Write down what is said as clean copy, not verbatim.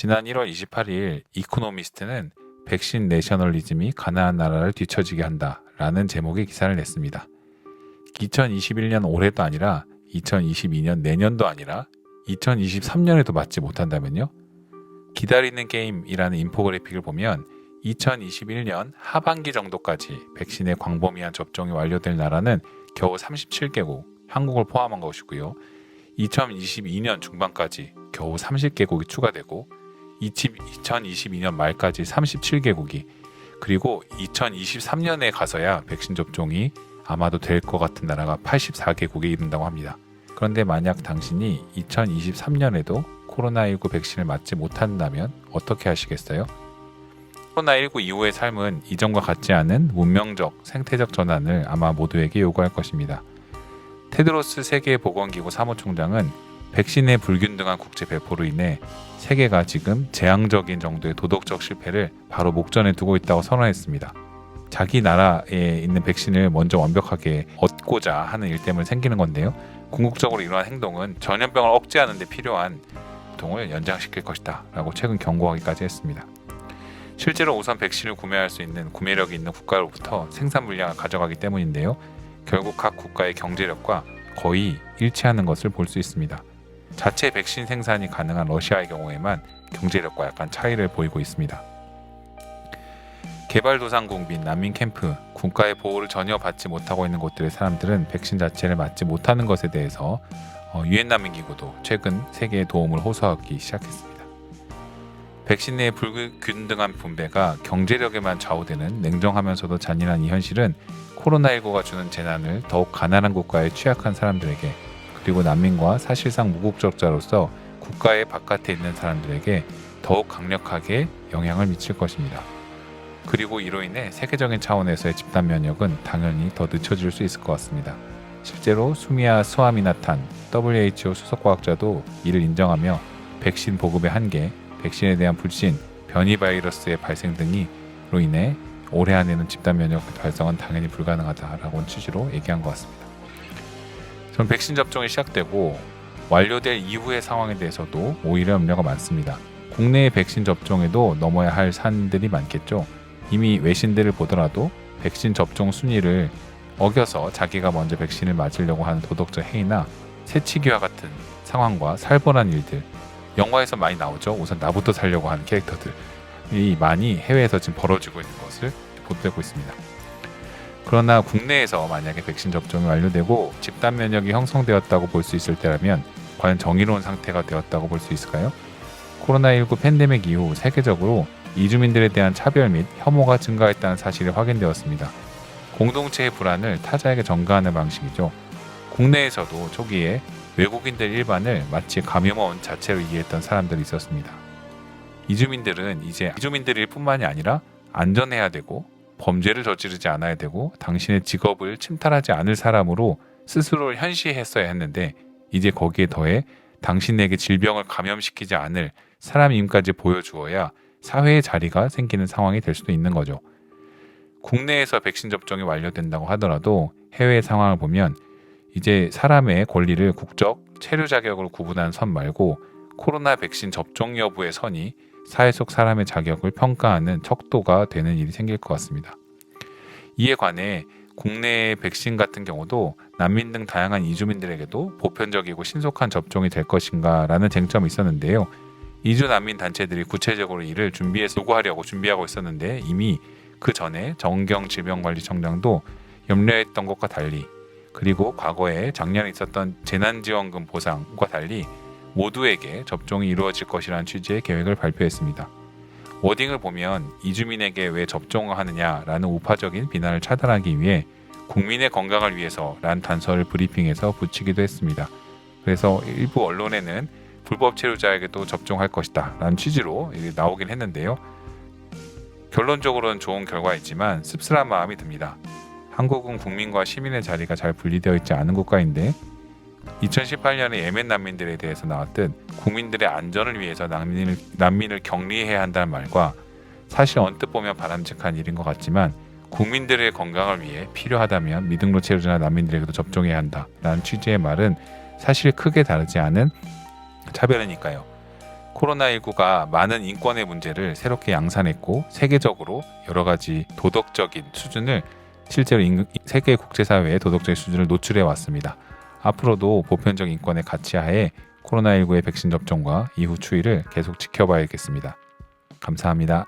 지난 1월 28일 이코노미스트는 백신 내셔널리즘이 가난한 나라를 뒤처지게 한다라는 제목의 기사를 냈습니다. 2021년 올해도 아니라 2022년 내년도 아니라 2023년에도 맞지 못한다면요? 기다리는 게임이라는 인포그래픽을 보면 2021년 하반기 정도까지 백신의 광범위한 접종이 완료될 나라는 겨우 37개국, 한국을 포함한 것이고요. 2022년 중반까지 겨우 30개국이 추가되고 2022년 말까지 37개국이, 그리고 2023년에 가서야 백신 접종이 아마도 될 것 같은 나라가 84개국에 이른다고 합니다. 그런데 만약 당신이 2023년에도 코로나19 백신을 맞지 못한다면 어떻게 하시겠어요? 코로나19 이후의 삶은 이전과 같지 않은 문명적, 생태적 전환을 아마 모두에게 요구할 것입니다. 테드로스 세계보건기구 사무총장은 백신의 불균등한 국제 배포로 인해 세계가 지금 재앙적인 정도의 도덕적 실패를 바로 목전에 두고 있다고 선언했습니다. 자기 나라에 있는 백신을 먼저 완벽하게 얻고자 하는 일 때문에 생기는 건데요. 궁극적으로 이러한 행동은 전염병을 억제하는 데 필요한 고통을 연장시킬 것이다 라고 최근 경고하기까지 했습니다. 실제로 우선 백신을 구매할 수 있는 구매력이 있는 국가로부터 생산 물량을 가져가기 때문인데요. 결국 각 국가의 경제력과 거의 일치하는 것을 볼 수 있습니다. 자체 백신 생산이 가능한 러시아의 경우에만 경제력과 약간 차이를 보이고 있습니다. 개발도상국 및 난민 캠프, 국가의 보호를 전혀 받지 못하고 있는 곳들의 사람들은 백신 자체를 맞지 못하는 것에 대해서 유엔 난민기구도 최근 세계의 도움을 호소하기 시작했습니다. 백신 내의 불균등한 분배가 경제력에만 좌우되는 냉정하면서도 잔인한 이 현실은 코로나19가 주는 재난을 더욱 가난한 국가의 취약한 사람들에게, 그리고 난민과 사실상 무국적자로서 국가의 바깥에 있는 사람들에게 더욱 강력하게 영향을 미칠 것입니다. 그리고 이로 인해 세계적인 차원에서의 집단 면역은 당연히 더 늦춰질 수 있을 것 같습니다. 실제로 수미야 스와미나탄 WHO 수석과학자도 이를 인정하며 백신 보급의 한계, 백신에 대한 불신, 변이 바이러스의 발생 등으로 인해 올해 안에는 집단 면역 달성은 당연히 불가능하다라고 취지로 얘기한 것 같습니다. 저는 백신 접종이 시작되고 완료될 이후의 상황에 대해서도 오히려 염려가 많습니다. 국내의 백신 접종에도 넘어야 할 산들이 많겠죠. 이미 외신들을 보더라도 백신 접종 순위를 어겨서 자기가 먼저 백신을 맞으려고 하는 도덕적 해이나 새치기와 같은 상황과 살벌한 일들, 영화에서 많이 나오죠. 우선 나부터 살려고 하는 캐릭터들이 많이 해외에서 지금 벌어지고 있는 것을 보도되고 있습니다. 그러나 국내에서 만약에 백신 접종이 완료되고 집단 면역이 형성되었다고 볼 수 있을 때라면 과연 정의로운 상태가 되었다고 볼 수 있을까요? 코로나19 팬데믹 이후 세계적으로 이주민들에 대한 차별 및 혐오가 증가했다는 사실이 확인되었습니다. 공동체의 불안을 타자에게 전가하는 방식이죠. 국내에서도 초기에 외국인들 일반을 마치 감염원 자체로 이해했던 사람들이 있었습니다. 이주민들은 이제 이주민들일 뿐만이 아니라 안전해야 되고 범죄를 저지르지 않아야 되고 당신의 직업을 침탈하지 않을 사람으로 스스로를 현시했어야 했는데, 이제 거기에 더해 당신에게 질병을 감염시키지 않을 사람임까지 보여주어야 사회의 자리가 생기는 상황이 될 수도 있는 거죠. 국내에서 백신 접종이 완료된다고 하더라도 해외 상황을 보면 이제 사람의 권리를 국적, 체류 자격으로 구분하는 선 말고 코로나 백신 접종 여부의 선이 사회 속 사람의 자격을 평가하는 척도가 되는 일이 생길 것 같습니다. 이에 관해 국내의 백신 같은 경우도 난민 등 다양한 이주민들에게도 보편적이고 신속한 접종이 될 것인가 라는 쟁점이 있었는데요. 이주 난민 단체들이 구체적으로 이를 요구하려고 준비하고 있었는데, 이미 그 전에 정경 질병관리청장도 염려했던 것과 달리, 그리고 과거에 작년에 있었던 재난지원금 보상과 달리 모두에게 접종이 이루어질 것이라는 취지의 계획을 발표했습니다. 워딩을 보면 이주민에게 왜 접종을 하느냐라는 우파적인 비난을 차단하기 위해 국민의 건강을 위해서라는 단서를 브리핑에서 붙이기도 했습니다. 그래서 일부 언론에는 불법 체류자에게도 접종할 것이다 라는 취지로 나오긴 했는데요. 결론적으로는 좋은 결과이지만 씁쓸한 마음이 듭니다. 한국은 국민과 시민의 자리가 잘 분리되어 있지 않은 국가인데 2018년에 예멘 난민들에 대해서 나왔듯 국민들의 안전을 위해서 난민을 격리해야 한다는 말과 사실 언뜻 보면 바람직한 일인 것 같지만 국민들의 건강을 위해 필요하다면 미등록 체류자나 난민들에게도 접종해야 한다라는 취지의 말은 사실 크게 다르지 않은 차별이니까요. 코로나19가 많은 인권의 문제를 새롭게 양산했고 세계적으로 여러 가지 도덕적인 수준을 실제로 세계 국제사회의 도덕적인 수준을 노출해 왔습니다. 앞으로도 보편적 인권의 가치하에 코로나19의 백신 접종과 이후 추이를 계속 지켜봐야겠습니다. 감사합니다.